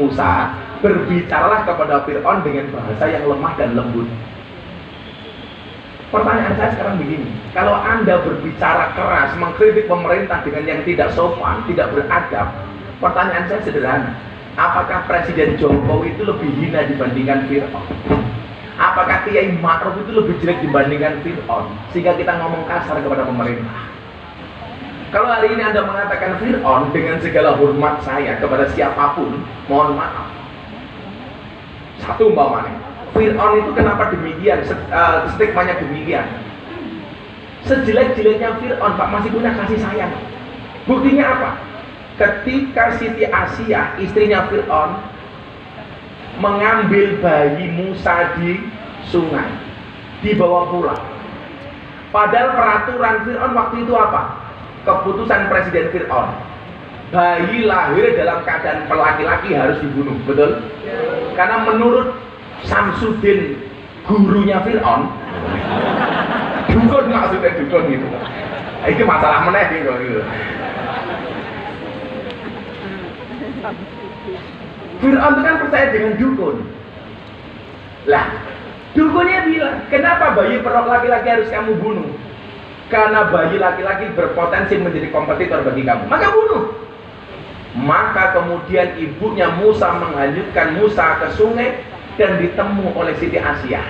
Musa, berbicaralah kepada Fir'aun dengan bahasa yang lemah dan lembut. Pertanyaan saya sekarang begini, kalau Anda berbicara keras, mengkritik pemerintah dengan yang tidak sopan, tidak beradab, pertanyaan saya sederhana, apakah Presiden Jokowi itu lebih hina dibandingkan Fir'aun? Apakah Kiai Ma'ruf itu lebih jelek dibandingkan Fir'aun? Sehingga kita ngomong kasar kepada pemerintah. Kalau hari ini Anda mengatakan Fir'aun dengan segala hormat saya kepada siapapun, mohon maaf. Satu umpamanya, Fir'aun itu kenapa demikian, stigmanya demikian. Sejelek-jeleknya Fir'aun, Pak, masih punya kasih sayang. Buktinya apa? Ketika Siti Asia, istrinya Fir'aun, mengambil bayi Musa di sungai, dibawa pulang. Padahal peraturan Fir'aun waktu itu apa? Keputusan Presiden Fir'aun, bayi lahir dalam keadaan laki-laki harus dibunuh, betul? Karena menurut Samsudin, gurunya Fir'aun, dukun maksudnya dukun gitu. Itu masalah meneh gitu. Fir'aun itu kan percaya dengan dukun. Lah, dukunnya bilang, kenapa bayi laki-laki harus kamu bunuh? Karena bayi laki-laki berpotensi menjadi kompetitor bagi kamu, maka bunuh. Maka kemudian ibunya Musa menghanyutkan Musa ke sungai dan ditemu oleh Siti Asia.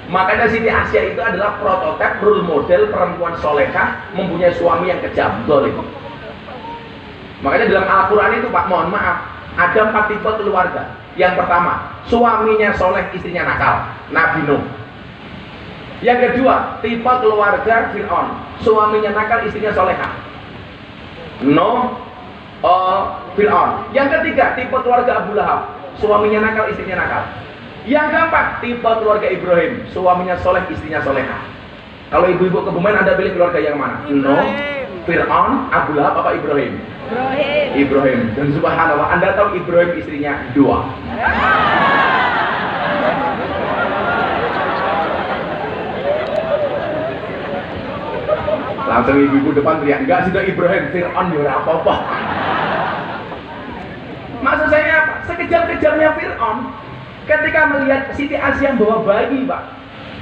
Makanya Siti Asia itu adalah prototipe role model perempuan solehah mempunyai suami yang kejam, zalim. Makanya dalam Al-Quran itu, Pak, mohon maaf, ada 4 tipe keluarga. Yang pertama, suaminya soleh, istrinya nakal, Nabi Nuh. Yang kedua, tipe keluarga Fir'aun, suaminya nakal, istrinya solehah, Fir'aun. Yang ketiga, tipe keluarga Abu Lahab, suaminya nakal, istrinya nakal. Yang keempat, tipe keluarga Ibrahim, suaminya soleh, istrinya solehah. Kalau ibu-ibu kebumen, Anda pilih keluarga yang mana? Fir'aun, Abu Lahab, apa Ibrahim? Ibrahim. Dan subhanallah, Anda tahu Ibrahim istrinya 2. Langsung ibu-ibu depan teriak, enggak sudah Ibrahim, Fir'aun ya apa-apa. Maksud saya apa? Sekejam-kejamnya Fir'aun ketika melihat Siti Asia bawa bayi, Pak,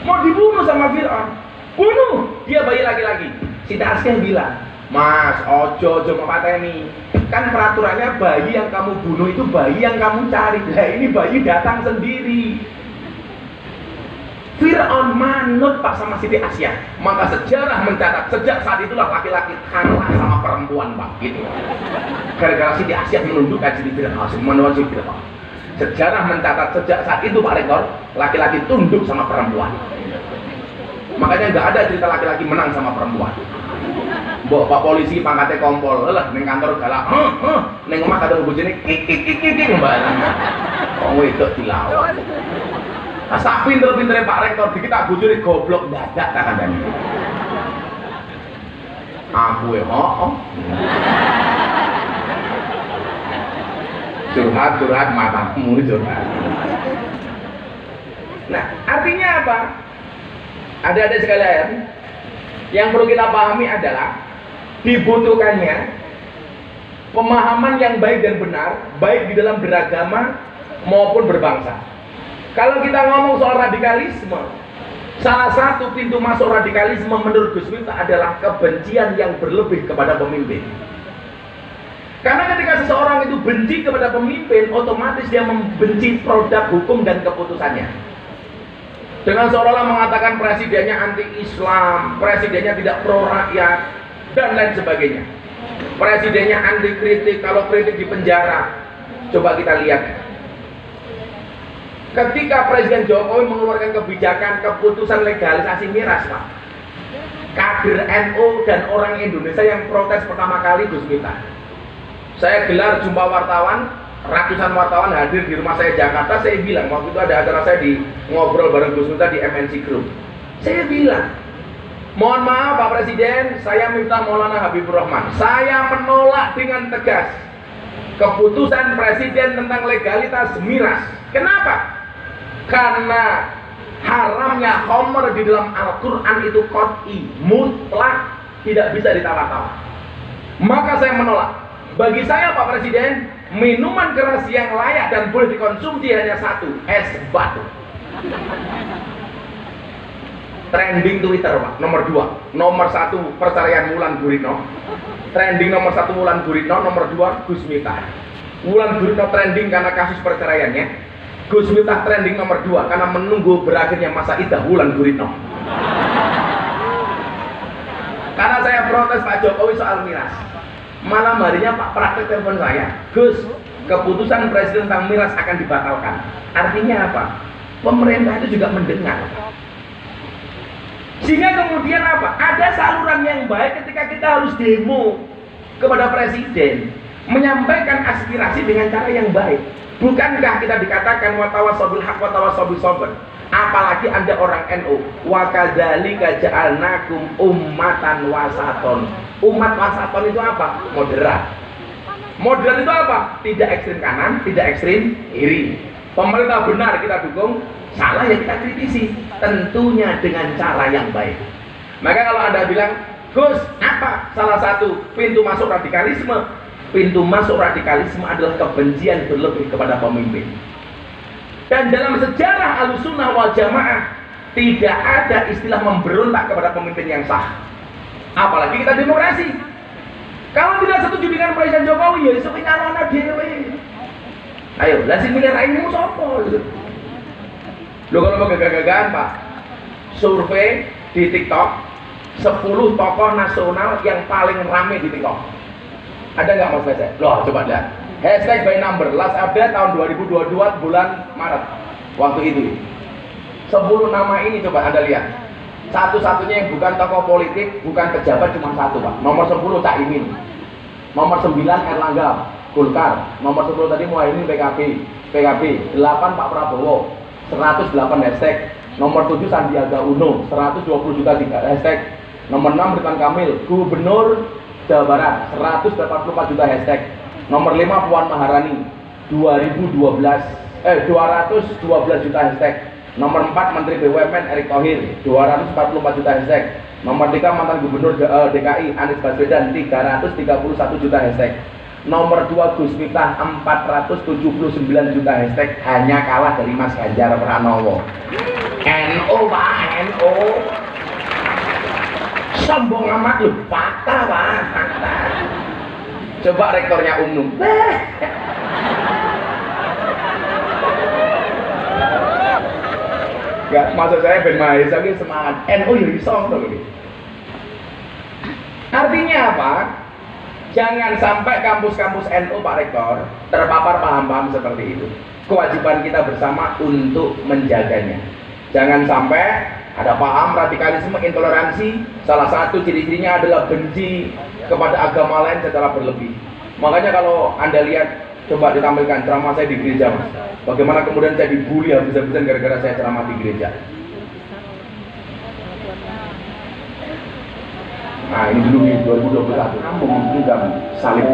mau dibunuh sama Fir'aun, bunuh, dia bayi laki-laki. Siti Asia bilang, Mas, ojo mempateni. Kan peraturannya bayi yang kamu bunuh itu bayi yang kamu cari. Nah, ini bayi datang sendiri. Fir'aun manut, Pak, sama Siti Asia. Maka sejarah mencatat sejak saat itulah laki-laki kalah sama perempuan, Pak, gitu. Gara-gara Siti Asia menundukkan Siti Fir'aun, sejarah mencatat sejak saat itu, Pak Rektor, laki-laki tunduk sama perempuan. Makanya nggak ada cerita laki-laki menang sama perempuan. Pak polisi pangkatnya kompol, lah neng kantor galak, neng omah kadang bojone kik mbak. Wong wedok dilawan. Sak pinter-pintere Pak Rektor dikit tak bojone goblok dadak tak kandhani. Aku curhat matamu curhat. Nah, artinya apa? Ada sekalian, yang perlu kita pahami adalah dibutuhkannya pemahaman yang baik dan benar, baik di dalam beragama maupun berbangsa. Kalau kita ngomong soal radikalisme, salah satu pintu masuk radikalisme menurut Gus Miftah adalah kebencian yang berlebih kepada pemimpin. Karena ketika seseorang itu benci kepada pemimpin, otomatis dia membenci produk hukum dan keputusannya. Dengan seolah-olah mengatakan presidennya anti-Islam, presidennya tidak pro rakyat, dan lain sebagainya. Presidennya anti kritik, kalau kritik di penjara. Coba kita lihat. Ketika Presiden Jokowi mengeluarkan kebijakan keputusan legalisasi miras, Pak, kader NU dan orang Indonesia yang protes pertama kali Gus Miftah. Saya gelar jumpa wartawan, ratusan wartawan hadir di rumah saya Jakarta. Saya bilang, waktu itu ada acara saya di ngobrol bareng Gus Miftah di MNC Group. Saya bilang, mohon maaf Pak Presiden, saya minta Maulana Habibur Rahman, saya menolak dengan tegas keputusan Presiden tentang legalitas miras. Kenapa? Karena haramnya khamr di dalam Al-Quran itu qat'i, mutlak, tidak bisa ditawar-tawar. Maka saya menolak. Bagi saya Pak Presiden, minuman keras yang layak dan boleh dikonsumsi hanya satu, es batu. Trending Twitter Pak, nomor 2, nomor 1 perceraian Wulan Guritno, trending nomor 1 Wulan Guritno, nomor 2 Gus Miftah. Wulan Guritno trending karena kasus perceraiannya, Gus Miftah trending nomor 2 karena menunggu berakhirnya masa iddah Wulan Guritno. Karena saya protes Pak Jokowi soal miras, malam harinya Pak praktek telepon saya, Gus, keputusan Presiden tentang miras akan dibatalkan. Artinya apa? Pemerintah itu juga mendengar. Sehingga kemudian apa? Ada saluran yang baik ketika kita harus demo kepada Presiden, menyampaikan aspirasi dengan cara yang baik. Bukankah kita dikatakan watawasobil haq watawasobil sabr? Apalagi Anda orang NU. Wa kadzalika ja'alnakum ummatan wasaton. Umat wasaton itu apa? Moderat. Moderat itu apa? Tidak ekstrim kanan, tidak ekstrim kiri. Pemerintah benar kita dukung, salah ya kita kritisi, tentunya dengan cara yang baik. Maka kalau Anda bilang, Gus, apa salah satu pintu masuk radikalisme? Pintu masuk radikalisme adalah kebencian berlebih kepada pemimpin. Dan dalam sejarah Ahlussunnah wal Jamaah tidak ada istilah memberontak kepada pemimpin yang sah. Apalagi kita demokrasi. Kalau tidak setuju dengan Presiden Jokowi, ya iso nyalon dhewe. Ayo, lah sing milih raimu sapa? Lho kalau mau gagah-gagahan Pak, survei di TikTok 10 tokoh nasional yang paling rame di TikTok. Ada nggak Mas Bese? Loh, coba lihat. Hashtag by number, last update tahun 2022 bulan Maret. Waktu itu 10 nama ini coba Anda lihat. Satu-satunya yang bukan tokoh politik, bukan pejabat cuma satu Pak. Nomor 10 Cak Imin. Nomor 9 Erlangga, Golkar. Nomor 10 tadi Muhaimin PKB. 8 Pak Prabowo, 108 hashtag. Nomor 7 Sandiaga Uno, 120 juta hashtag. Nomor 6 Ridwan Kamil, Gubernur Jawa Barat, 184 juta hashtag. Nomor 5 Puan Maharani, 212 juta hashtag. Nomor 4 Menteri BUMN Erick Thohir, 244 juta hashtag. Nomor 3 mantan Gubernur DKI Anies Baswedan, 331 juta hashtag. Nomor 2 Gus Miftah, 479 juta hashtag, hanya kalah dari Mas Ganjar Pranowo. NU Pak, NU sombong amat lu, fakta Pak, fakta. Coba rektornya Umum. Gak, maksud saya Ben Mahesa ini semangat NU ya iso gitu. Artinya apa? Jangan sampai kampus-kampus NU Pak Rektor terpapar paham-paham seperti itu. Kewajiban kita bersama untuk menjaganya. Jangan sampai ada paham radikalisme, intoleransi. Salah satu ciri-cirinya adalah benci kepada agama lain secara berlebih. Makanya kalau Anda lihat, coba ditampilkan ceramah saya di gereja Mas. Bagaimana kemudian saya dibully habis-habisan gara-gara saya ceramah di gereja. Nah ini dulu di 2021, kamu menggenggam salib.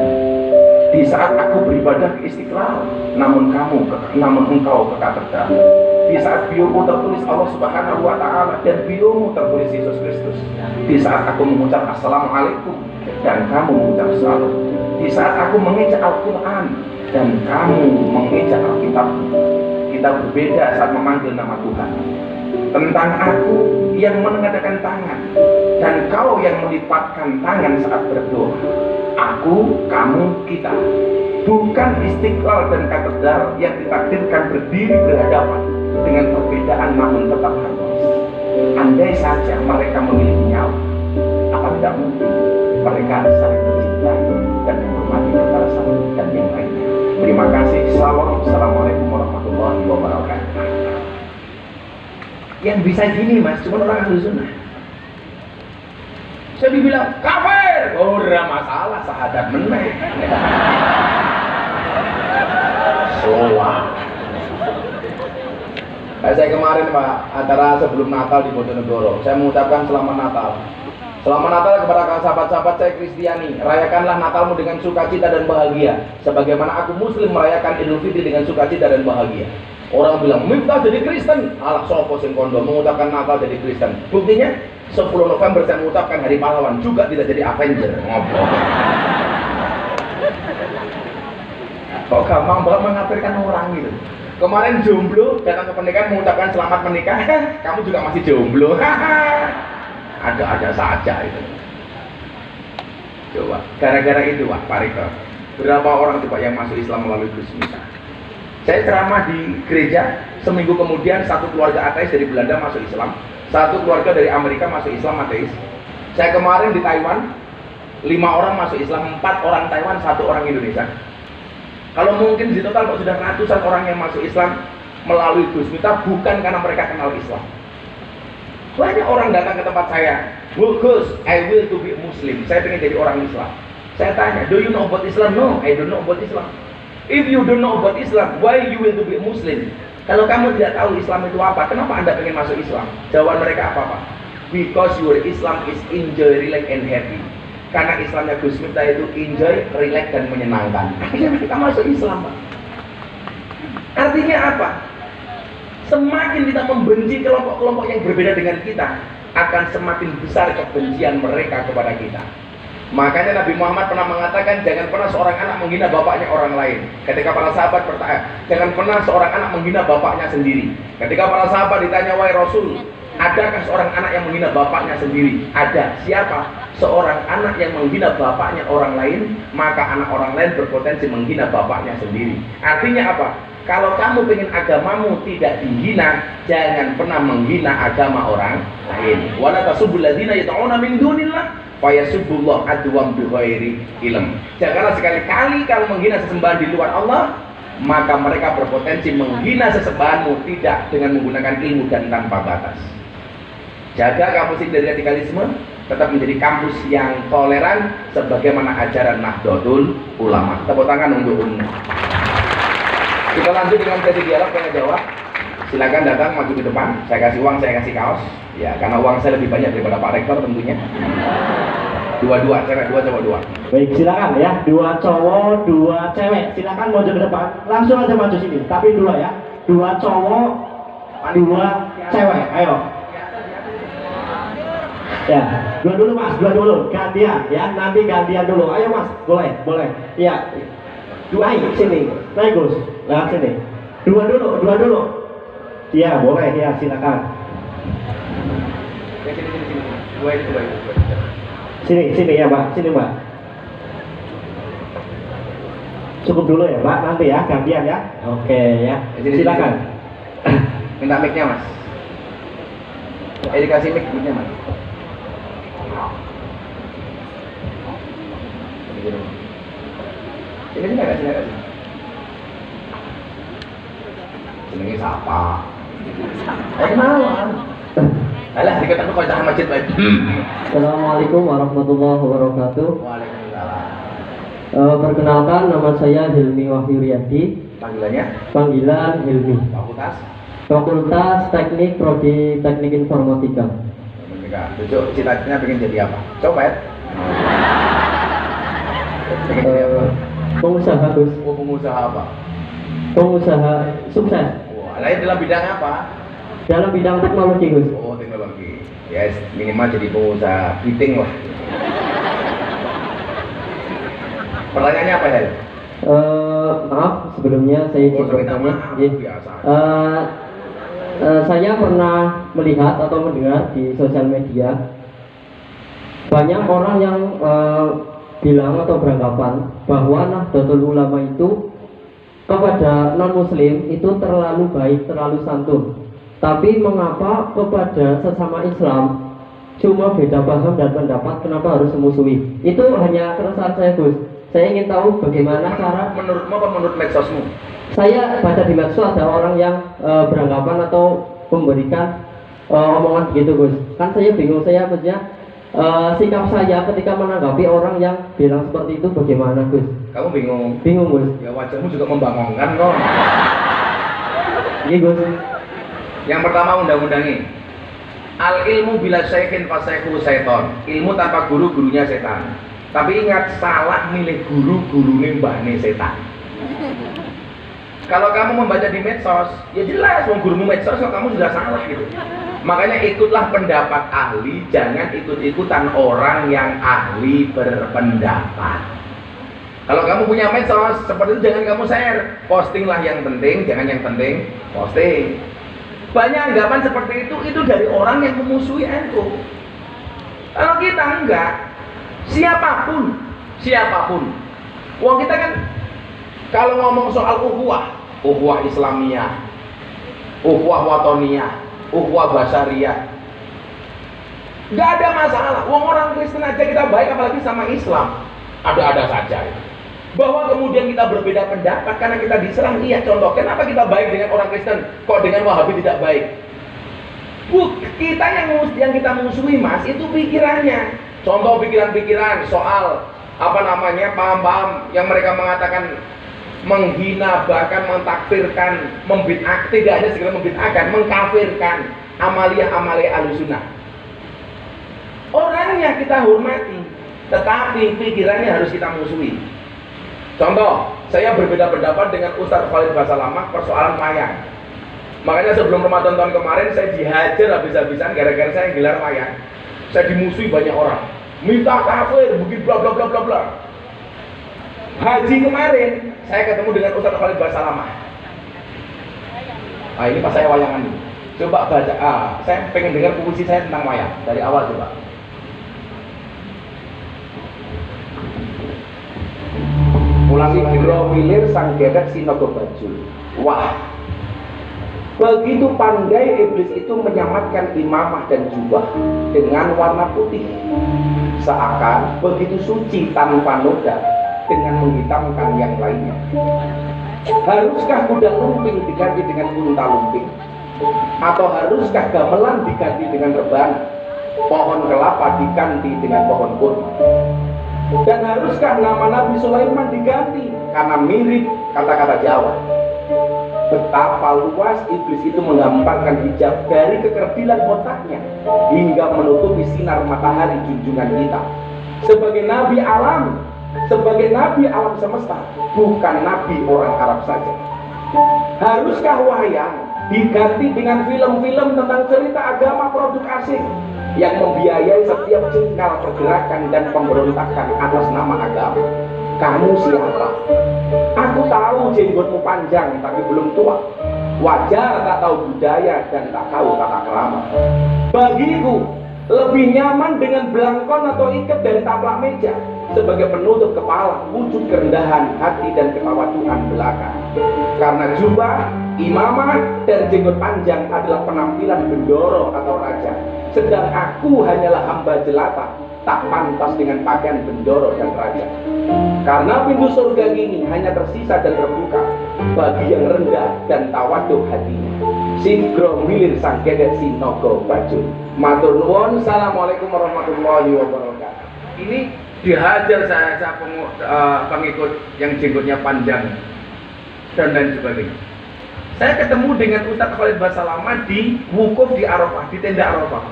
Di saat aku beribadah ke Istiqlal, namun engkau ke katedral. Di saat biomu tertulis Allah Subhanahu wa Ta'ala dan biomu tertulis Yesus Kristus. Di saat aku mengucap Assalamualaikum dan kamu mengucap salam. Di saat aku mengejak Al-Quran dan kamu mengejak Alkitab. Kita berbeda saat memanggil nama Tuhan. Tentang aku yang menengadahkan tangan dan kau yang melipatkan tangan saat berdoa. Aku, kamu, kita. Bukan Istiqlal dan katedral yang ditakdirkan berdiri berhadapan dengan perbedaan namun tetap harmonis. Andai saja mereka memiliki nyawa, apa tidak mungkin mereka saling mencintai dan menghormati antara satu dan yang lainnya. Terima kasih. Assalamualaikum warahmatullahi wabarakatuh. Yang bisa gini Mas, cuma orang Ahlussunnah. Saya dibilang kafir, ora masalah, sahadat meneh. Soal. Saya kemarin Pak, acara sebelum Natal di Bojonegoro, saya mengucapkan selamat Natal. Selamat Natal kepada sahabat-sahabat saya Kristiani. Rayakanlah Natalmu dengan sukacita dan bahagia, sebagaimana aku Muslim merayakan Idul Fitri dengan sukacita dan bahagia. Orang bilang, Miftah jadi Kristen. Alah sopo sing kondo mengucapkan Natal jadi Kristen. Buktinya 10 November saya mengucapkan Hari Pahlawan juga tidak jadi Avenger. Ngobrol. Kok gampang banget mengafirkan orang gitu. Kemarin jomblo datang ke pernikahan mengucapkan selamat menikah, kamu juga masih jomblo. Ada-ada saja itu. Coba, gara-gara itu Pak Riko, berapa orang coba yang masuk Islam melalui Gus Miftah? Saya ceramah di gereja, seminggu kemudian satu keluarga ateis dari Belanda masuk Islam, satu keluarga dari Amerika masuk Islam ateis. Saya kemarin di Taiwan, 5 orang masuk Islam, 4 orang Taiwan, 1 orang Indonesia. Kalau mungkin di total kok sudah ratusan orang yang masuk Islam melalui Gus Miftah, bukan karena mereka kenal Islam. Banyak orang datang ke tempat saya, Gus, I will to be Muslim. Saya pengen jadi orang Islam. Saya tanya, do you know about Islam? No, I don't know about Islam. If you don't know about Islam, why you will to be Muslim? Kalau kamu tidak tahu Islam itu apa, kenapa Anda pengen masuk Islam? Jawaban mereka apa, Pak? Because your Islam is enjoy, relax, and happy. Karena Islamnya Gus Miftah itu enjoy, relax, dan menyenangkan. Akhirnya mereka masuk Islam, Pak. Artinya apa? Semakin kita membenci kelompok-kelompok yang berbeda dengan kita, akan semakin besar kebencian mereka kepada kita. Makanya Nabi Muhammad pernah mengatakan, jangan pernah seorang anak menghina bapaknya orang lain. Ketika para sahabat bertanya, jangan pernah seorang anak menghina bapaknya sendiri. Ketika para sahabat ditanya, wahai Rasul, adakah seorang anak yang menghina bapaknya sendiri? Ada. Siapa? Seorang anak yang menghina bapaknya orang lain, maka anak orang lain berpotensi menghina bapaknya sendiri. Artinya apa? Kalau kamu pengen agamamu tidak dihina, jangan pernah menghina agama orang lain. Wala tasubul ladzina yad'una min dunillah fayasubbullah adwam bighairi ilm. Janganlah sekali-kali kamu menghina sesembahan di luar Allah, maka mereka berpotensi menghina sesembahanmu tidak dengan menggunakan ilmu dan tanpa batas. Jaga kampus ini dari radikalisme, tetap menjadi kampus yang toleran sebagaimana ajaran Nahdlatul Ulama. Tepuk tangan untuk UNU. Kita lanjut dengan sesi dialog tanya jawab. Silakan datang maju ke depan. Saya kasih uang, saya kasih kaos. Ya, karena uang saya lebih banyak daripada Pak Rektor tentunya. Dua-dua, cewek dua, cowok dua. Baik, silakan ya. 2 cowok, 2 cewek. Silakan maju ke depan. Langsung aja maju sini. Tapi 2 ya. 2 cowok, 2 cewek. Ayo. Ya, 2 dulu Mas, 2 dulu. Gantian ya. Nanti gantian dulu. Ayo Mas, boleh, boleh. Iya. Naik sini, naik Gus, lewat sini. 2 dulu, 2 dulu. Iya, boleh ya, silakan. Sini ya Mbak, sini Mbak. Cukup dulu ya Mbak, nanti ya, gantian ya. Oke ya, silakan. Minta mic-nya Mas. Dikasih mic-nya Mas. Ini enggak sih. Senengnya siapa? Kenalan. Alah, dikatakan kau jangan masjid baik. Assalamualaikum warahmatullahi wabarakatuh. Waalaikumsalam. Perkenalkan, nama saya Hilmi Wahyuryadi. Panggilannya? Panggilan Hilmi. Fakultas Teknik Prodi Teknik Informatika. Cucu cita-citanya pengen jadi apa? Coba ya. Pengusaha Gus. Oh, pengusaha apa? Pengusaha sukses. Wah, lain dalam bidang apa? Dalam bidang teknologi Gus. Oh, teknologi. Yes, minimal jadi pengusaha fitting lah. Pertanyaannya apa ya? Maaf sebelumnya saya izin bertanya. Saya pernah melihat atau mendengar di sosial media banyak orang yang bilang atau beranggapan bahwa Nahdlatul Ulama itu kepada non-muslim itu terlalu baik, terlalu santun. Tapi mengapa kepada sesama Islam cuma beda paham dan pendapat, kenapa harus memusuhi? Itu hanya keresahan saya Gus. Saya ingin tahu bagaimana cara. Menurutmu apa menurut medsosmu? Saya baca di medsos ada orang yang beranggapan atau memberikan omongan begitu Gus. Kan saya bingung, saya maksudnya sikap saya ketika menanggapi orang yang bilang seperti itu bagaimana Gus? Kamu bingung? Bingung Gus. Ya wajahmu juga membangunkan kok. Iya Gus. Yang pertama undang-undangi. Al ilmu bila syaikin fasaihu syaiton. Ilmu tanpa guru, gurunya setan. Tapi ingat, salah milih guru, gurunya mbahne setan. Kalau kamu membaca di medsos, ya jelas wong gurumu medsos kok kamu sudah salah gitu. Makanya ikutlah pendapat ahli, jangan ikut-ikutan orang yang ahli berpendapat. Kalau kamu punya medsos seperti itu jangan kamu share, postinglah yang penting, jangan yang penting posting. Banyak anggapan seperti itu dari orang yang memusuhi NU. Kalau kita enggak, siapapun. Wong kita kan kalau ngomong soal ukhuwah Islamiyah, ukhuwah watoniyah, ukhuwah basariyah, nggak ada masalah. Wong orang Kristen aja kita baik, apalagi sama Islam. Ada saja. Bahwa kemudian kita berbeda pendapat karena kita diserang, iya contoh. Kenapa kita baik dengan orang Kristen, kok dengan Wahabi tidak baik? Kita yang kita musuhi mas, itu pikirannya. Contoh pikiran-pikiran soal paham-paham yang mereka mengatakan menghina, bahkan mentakfirkan, membid'ah, tidak ada segala membid'ahkan, mengkafirkan amalia-amalia Ahlussunnah. Orangnya kita hormati, tetapi pikirannya harus kita musuhi. Contoh, saya berbeda pendapat dengan Ustadz Khalid Basalamah persoalan wayang. Makanya sebelum Ramadan tahun kemarin saya dihajar habis-habisan gara-gara saya gelar wayang. Saya dimusuhi banyak orang, minta kafir, begitu bla bla bla bla bla. Haji kemarin saya ketemu dengan Ustadz Khalid Basalamah. Ini pas saya wayangan nih. Coba baca, saya pengen dengar puisi saya tentang wayang dari awal coba. Ulangi Biro Wilir sang gedek sinogo bajul. Wah, begitu pandai iblis itu menyamatkan imamah dan jubah dengan warna putih, seakan begitu suci tanpa noda dengan menghitamkan yang lainnya. Haruskah kuda lumping diganti dengan unta lumping? Atau haruskah gamelan diganti dengan rebana, pohon kelapa diganti dengan pohon kurma? Dan haruskah nama Nabi Sulaiman diganti karena mirip kata-kata Jawa? Betapa luas iblis itu menggambarkan hijab dari kekerdilan otaknya hingga menutupi sinar matahari junjungan kita. Sebagai nabi alam semesta, bukan nabi orang Arab saja. Haruskah wayang diganti dengan film-film tentang cerita agama produk asing yang membiayai setiap jengkal pergerakan dan pemberontakan atas nama agama? Kamu siapa? Aku tahu jenggotmu panjang tapi belum tua. Wajar tak tahu budaya dan tak tahu tata krama. Bagiku lebih nyaman dengan belangkon atau ikat dari taplak meja sebagai penutup kepala, wujud kerendahan hati dan ketawaduan belaka. Karena jubah, imamah, dan jenggot panjang adalah penampilan bendoro atau raja, sedang aku hanyalah hamba jelata, tak pantas dengan pakaian bendoro dan raja. Karena pintu surga ini hanya tersisa dan terbuka bagi yang rendah dan tawaduk hatinya. Sigro Wilir sang gedek sinogo bajul. Matur nuwun. Assalamualaikum warahmatullahi wabarakatuh. Ini dihajar saya pengikut yang jenggotnya panjang dan lain sebagainya. Saya ketemu dengan Ustadz Khalid Basalamah di wukuf di Arafah, di tenda Arafah.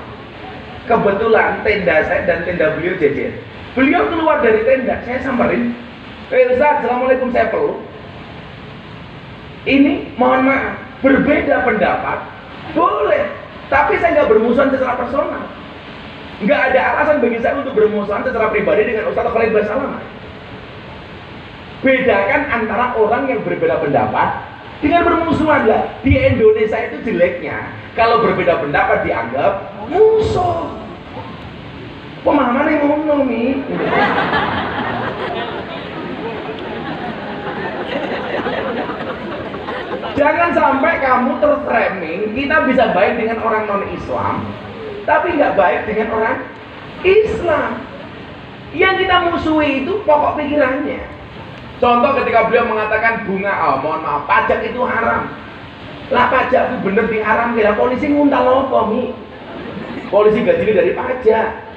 Kebetulan tenda saya dan tenda beliau jejer. Beliau keluar dari tenda, saya samperin. Ustadz, assalamualaikum, saya peluk. Ini mohon maaf, berbeda pendapat boleh, tapi saya nggak bermusuhan secara personal. Nggak ada alasan bagi saya untuk bermusuhan secara pribadi dengan Ustadz Khalid Basalamah. Bedakan antara orang yang berbeda pendapat dengan bermusuhan lah. Di Indonesia itu jeleknya kalau berbeda pendapat dianggap musuh. Pemahaman yang ngomong nih. Jangan sampai kamu terframing kita bisa baik dengan orang non-Islam, tapi nggak baik dengan orang Islam. Yang kita musuhi itu pokok pikirannya. Contoh ketika beliau mengatakan bunga, mohon maaf, pajak itu haram. Lah pajak itu bener diharam, kira polisi nguntal apa mi? Polisi gaji dari pajak.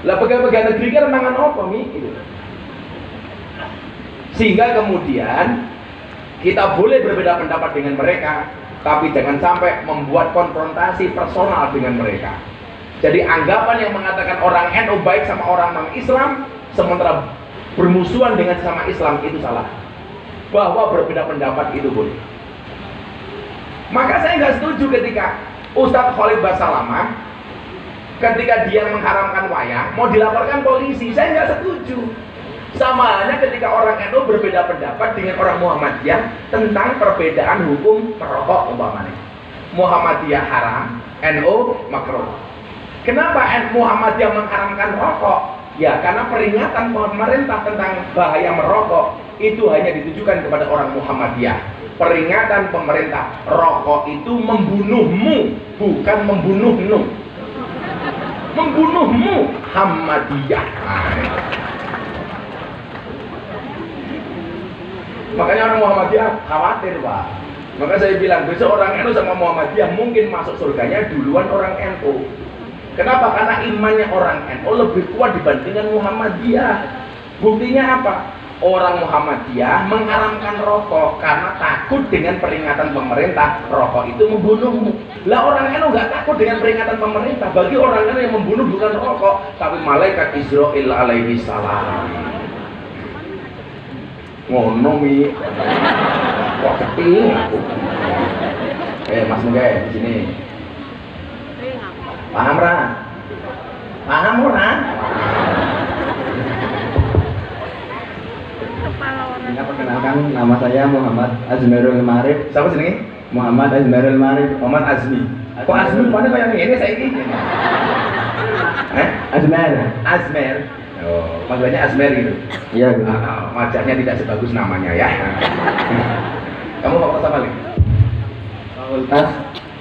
Lah pegawai negeri kan mangan apa mi? Gitu. Sehingga kemudian kita boleh berbeda pendapat dengan mereka, tapi jangan sampai membuat konfrontasi personal dengan mereka. Jadi anggapan yang mengatakan orang NU baik sama orang non-Islam, sementara bermusuhan dengan sesama Islam, itu salah. Bahwa berbeda pendapat itu boleh. Maka saya nggak setuju ketika Ustadz Khalid Basalamah ketika dia mengharamkan wayang mau dilaporkan polisi. Saya nggak setuju. Sama halnya ketika orang NU berbeda pendapat dengan orang Muhammadiyah tentang perbedaan hukum merokok umpamanya. Muhammadiyah haram, NU makruh. Kenapa Muhammadiyah mengharamkan rokok? Ya karena peringatan pemerintah tentang bahaya merokok itu hanya ditujukan kepada orang Muhammadiyah. Peringatan pemerintah, rokok itu membunuhmu, bukan membunuhmu. Membunuhmu, Muhammadiyah. Makanya orang Muhammadiyah khawatir, Pak. Maka saya bilang besok orang NU sama Muhammadiyah mungkin masuk surganya duluan orang NU. Kenapa? Karena imannya orang NU lebih kuat dibandingkan Muhammadiyah. Buktinya apa? Orang Muhammadiyah mengharamkan rokok karena takut dengan peringatan pemerintah rokok itu membunuhmu. Lah orang NU nggak takut dengan peringatan pemerintah. Bagi orang NU yang membunuh bukan rokok, tapi malaikat Israil alaihi salam. Ngono mi. Kok keting aku. Mas Mengge di sini. Paham ra? Paham ora? Saya perkenalkan, nama saya Muhammad Azmerul Marif. Siapa sini? Muhammad Azmerul Marif. Muhammad Azmi. Kok Azmi pada kayak ini saya ini? Azmer. Azmer. Oh, panggilannya Azmer gitu. Iya, Bu. Wajahnya tidak sebagus namanya ya. Kamu fakultas apa nih? Fakultas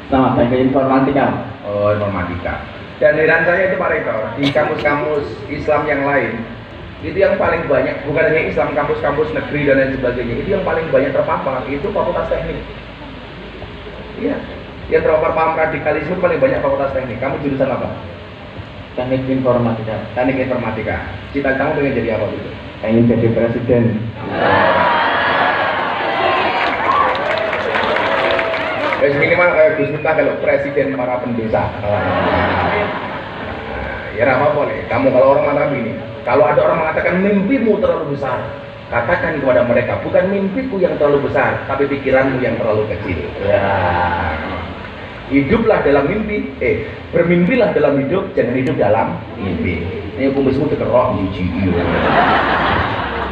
sama Teknik Informatika. Oh, informatika. Dan heran saya itu Pak Rektor, di kampus-kampus Islam yang lain, itu yang paling banyak, bukan hanya Islam, kampus-kampus negeri dan lain sebagainya, itu yang paling banyak terpapar, itu fakultas teknik. Iya, yang terpapar radikalisme paling banyak fakultas teknik. Kamu jurusan apa? Teknik Informatika. Teknik informatika. Cita kamu pengen jadi apa gitu? Ingin jadi presiden. Minimal Gus Miftah kalau presiden para pendosa. Ya apa boleh. Kamu kalau orang mengatakan ini, kalau ada orang mengatakan mimpimu terlalu besar, katakan kepada mereka, bukan mimpiku yang terlalu besar, tapi pikiranmu yang terlalu kecil. Ya. Hiduplah dalam mimpi, bermimpilah dalam hidup, jangan hidup dalam mimpi. Ini kumismu terkerok jijik.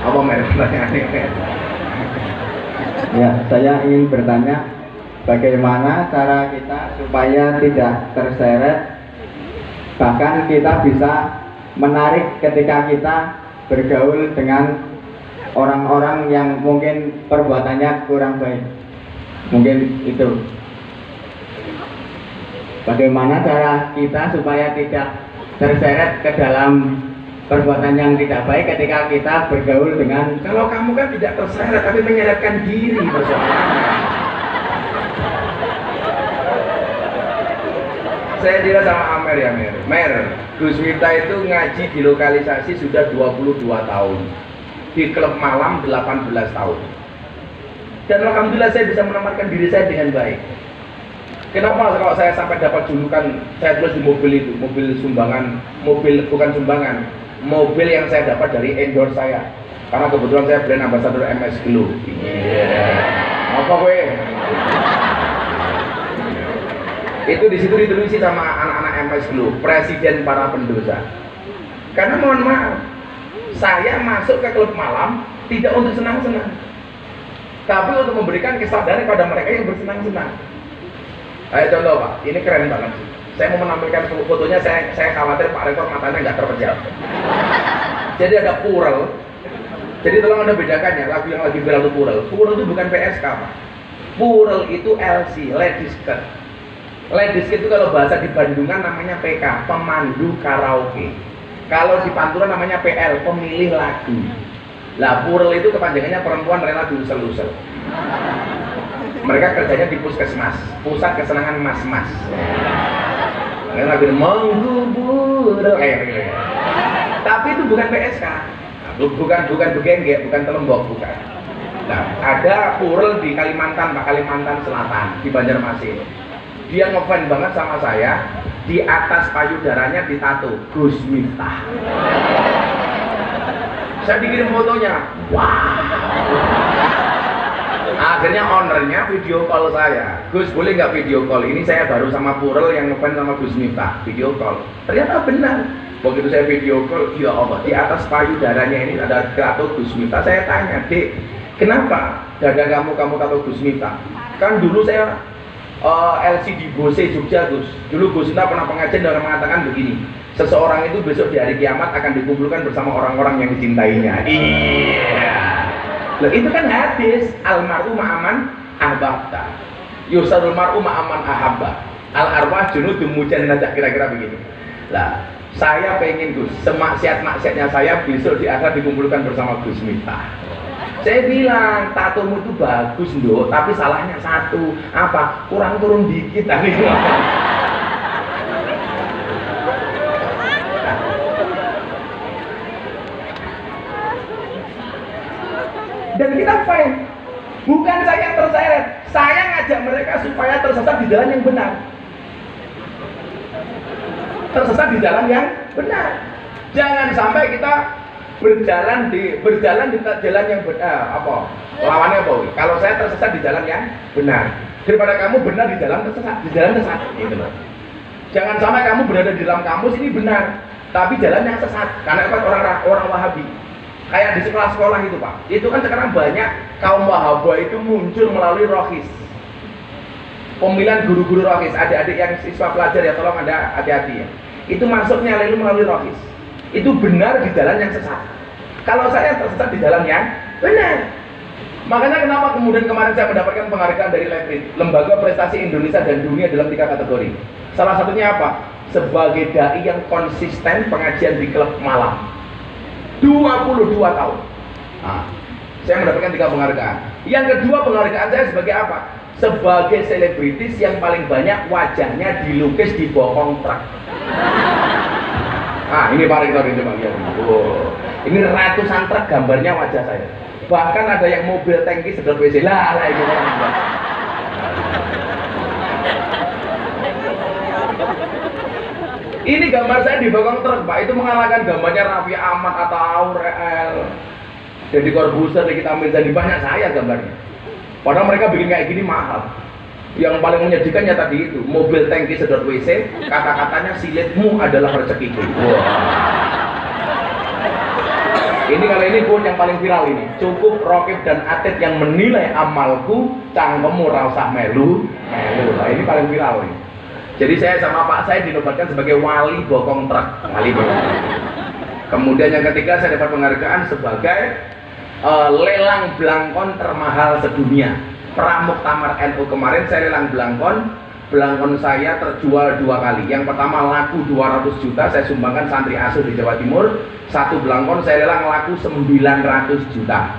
Apa merek pertanyaannya? Ya, saya ingin bertanya, bagaimana cara kita supaya tidak terseret, bahkan kita bisa menarik ketika kita bergaul dengan orang-orang yang mungkin perbuatannya kurang baik. Mungkin itu. Bagaimana cara kita supaya tidak terseret ke dalam perbuatan yang tidak baik ketika kita bergaul dengan... Kalau kamu kan tidak terseret tapi menyeretkan diri persoalannya. Saya tidak sama Amer ya Mer. Gus Miftah itu ngaji di lokalisasi sudah 22 tahun. Di klub malam 18 tahun. Dan alhamdulillah saya bisa menempatkan diri saya dengan baik. Kenapa kalau saya sampai dapat julukan, saya tulis di mobil itu, mobil sumbangan, mobil bukan sumbangan, mobil yang saya dapat dari endorse saya. Karena kebetulan saya brand ambassador MS Glow. Apa gue? Itu di situ ditulis sama anak-anak MS Glow, presiden para pendosa. Karena mohon maaf, saya masuk ke klub malam tidak untuk senang-senang, tapi untuk memberikan kesadaran pada mereka yang bersenang-senang. Ayo contoh Pak, ini keren banget sih. Saya mau menampilkan fotonya, saya khawatir Pak Rektor matanya nggak terpejam. Jadi ada Purel. Jadi tolong Anda bedakannya, lagu yang lagi viral itu Purel. Purel itu bukan PSK Pak. Purel itu LC, Ladies Skirt. Ladies Skirt itu kalau bahasa di Bandungan namanya PK, pemandu karaoke. Kalau di Pantura namanya PL, pemilih lagu. Lah Purel itu kepanjangannya perempuan rela diusel-usel. Mereka kerjanya di puskesmas, pusat kesenangan mas-mas. Mereka lagi menggubur kayak gitu. Tapi itu bukan PSK, bukan begenggek, bukan telembok, bukan. Nah, ada Purel di Kalimantan, Pak, Kalimantan Selatan, di Banjarmasin. Dia ngefans banget sama saya. Di atas payudaranya ditato Gus Miftah. Saya dikirim fotonya, wah. Akhirnya ownernya video call saya, Gus boleh nggak video call? Ini saya baru sama Purel yang ngefans sama Gus Miftah, video call. Ternyata benar, Begitu saya video call, ya Allah, di atas payudaranya ini ada tato Gus Miftah. Saya tanya, Dek, kenapa dada kamu tato Gus Miftah? Kan dulu saya LCD Bose Jogja Gus. Dulu Gus Miftah pernah pengajian dan mengatakan begini, seseorang itu besok di hari kiamat akan dikumpulkan bersama orang-orang yang dicintainya. Iya. Loh, itu kan hadis, almaru ma'aman ahbabta, yusarul mar'u ma'aman ahabba, al arwah junudum mujannah, kira-kira begitu. Lah, saya pengen Gus, semaksiat-maksiatnya saya besok di akhirat dikumpulkan bersama Gus Miftah. Saya bilang, tatomu itu bagus Nduk, tapi salahnya satu, apa? Kurang turun dikit tadi. Dan kita fine. Bukan saya terseret, saya ngajak mereka supaya tersesat di jalan yang benar. Tersesat di jalan yang benar. Jangan sampai kita berjalan di jalan yang benar. Lawannya apa? Kalau saya tersesat di jalan yang benar, daripada kamu benar di jalan sesat, gitu loh. Jangan sampai kamu berada di dalam kampus ini benar, tapi jalan yang sesat. Karena apa? Orang Wahabi. Kayak di sekolah-sekolah itu Pak, itu kan sekarang banyak kaum Wahabah itu muncul melalui rohis. Pemilihan guru-guru rohis, adik-adik yang siswa pelajar ya, tolong Anda hati-hati ya. Itu masuknya melalui rohis. Itu benar di jalan yang sesat. Kalau saya tersesat di jalan yang benar. Makanya kenapa kemudian kemarin saya mendapatkan penghargaan dari Lembaga Prestasi Indonesia dan Dunia dalam 3 kategori. Salah satunya apa? Sebagai dai yang konsisten pengajian di klub malam. 22 tahun. Nah, saya mendapatkan 3 penghargaan. Yang kedua, penghargaan saya sebagai apa? Sebagai selebritis yang paling banyak wajahnya dilukis di bokong truk. Ah, ini Pak Rektor ini coba lihat. Ini ratusan truk gambarnya wajah saya. Bahkan ada yang mobil tangki sedot WC. Lah itu orang. Ini gambar saya di bokong truk, Pak. Itu mengalahkan gambarnya Raffi Ahmad atau Aurel, Deddy Corbuzier, Nikita Mirzani, banyak saya gambarnya. Padahal mereka bikin kayak gini mahal. Yang paling menyedihkannya tadi itu, mobil tangki sedot WC, kata-katanya silitmu adalah rezekiku. Wow. Ini kali ini pun yang paling viral ini. Cukup Rokib dan Atit yang menilai amalku, cangkemmu rausah melu. Nah, ini paling viral ini. Jadi saya sama Pak saya dinobatkan sebagai wali bokong truk. Kemudian yang ketiga saya dapat penghargaan sebagai lelang belangkon termahal sedunia. Pramuktamar NU kemarin saya lelang belangkon saya terjual 2 kali. Yang pertama laku 200 juta, saya sumbangkan santri asuh di Jawa Timur. 1 belangkon saya lelang laku 900 juta.